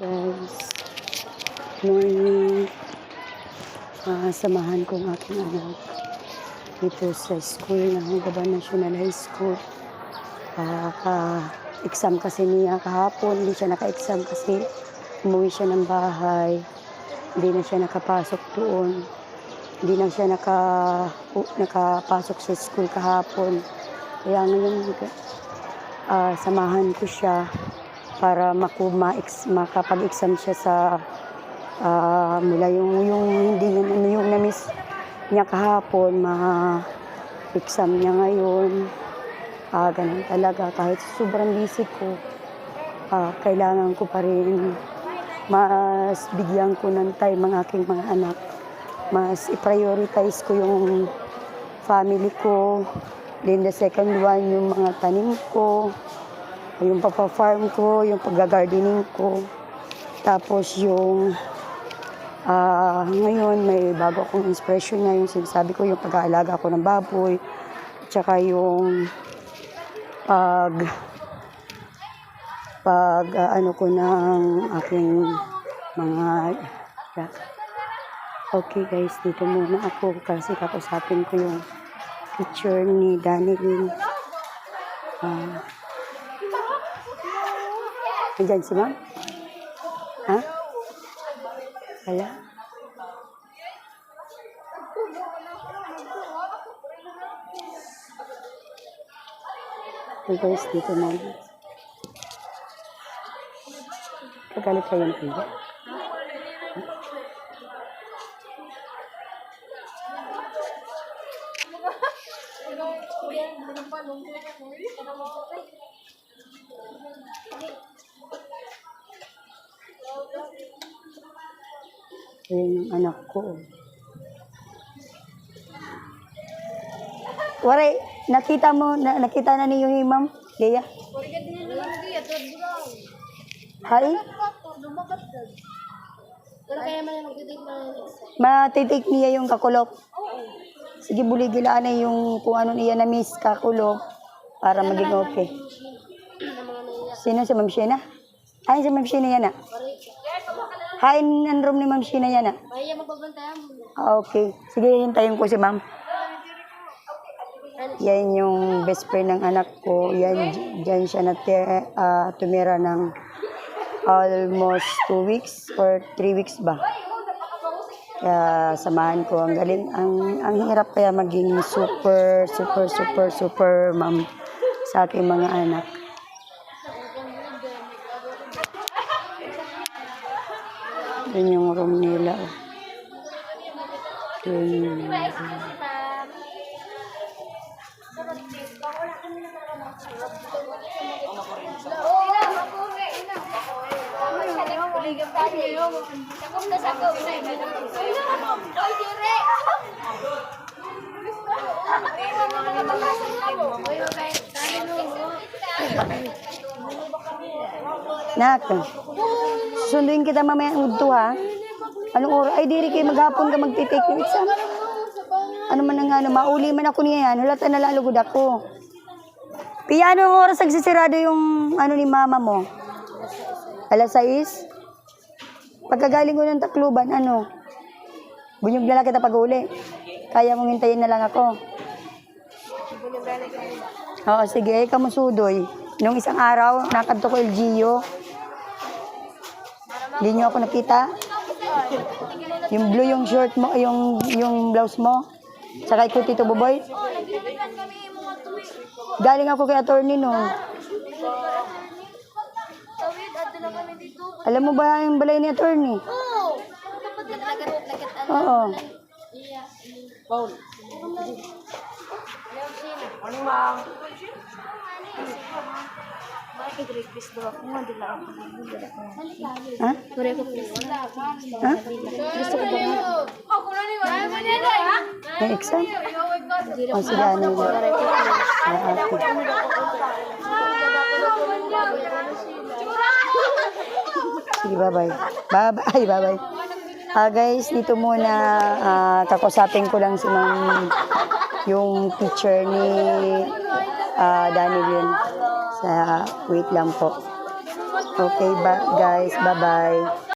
Guys, morning. Samahan ko ang aking anak dito sa school ng Gaban National High School. Exam kasi niya kahapon. Hindi siya naka-exam kasi umuwi siya ng bahay. Hindi na siya nakapasok doon. Hindi na siya nakapasok sa school kahapon. Kaya ngayon samahan ko siya para makapag-exam siya sa mula yung hindi yung na-miss niya kahapon, ma-exam niya ngayon. Ganun talaga, kahit sobrang busy ko, kailangan ko pa rin mas bigyan ko ng time ang aking mga anak. Mas i-prioritize ko yung family ko. Then the second one, yung mga tanim ko, yung papa-farm ko, yung pag-gardening ko. Tapos yung ngayon may bago akong inspiration na yung sinasabi ko, yung pag-aalaga ko ng baboy, tsaka yung ano ko ng aking mga okay guys, dito muna ako kasi kakusapin ko yung teacher ni Danilyn. Andyan si ma'am? Ha? Wala? Okay guys, dito na. Kagalit kayo ng tiga? Ayan yung anak ko. Wari, nakita na niyo yung ma'am? Leia? Hai? Matitik niya yung kakulop. Sige, buligilaan na yung kung ano niya na miss kakulop para maging okay. Sino si Ma'am Sheena? Ay, si Ma'am Sheena yan na. Hi, nanroom ni Ma'am Sheena yan na. Okay. Sige, hintayin ko si Ma'am. Yan yung best friend ng anak ko. Yan, dyan siya tumira ng almost 2 weeks or 3 weeks ba. Kaya samahan ko. Ang galing. Ang hirap kaya maging super ma'am sa aking mga anak. Yan yung room nila. Nak, susunduin kita mamaya ang udto ha. Anong oras? Ay, diri kayo maghapon ka magtitake yung exam. Ano man ang mauli man ako niya yan. Hulata nalalugod ako. Pia, anong oras nagsisirado yung ni mama mo? Alas 6? Pagkagaling ko ng Tacloban, bunyog na lang kita pag-uli. Kaya mong hintayin na lang ako. Oo, sige. Kamusudoy. Nung isang araw, nakadto ko LGU. Hindi nyo ako nakita. Yung blue yung short mo, yung blouse mo. Saka ikaw, Tito Boboy. Galing ako kay attorney no. Alam mo ba yung balay ni attorney? Oo. Paul. Ano ma'am? Ha? Ha? May exam? O sige, ano yun? Sige, bye-bye. Bye-bye. Guys, dito muna kakusapin ko lang si ma'am yung teacher ni Danilyn. Wait lang po. Okay, guys. Bye-bye.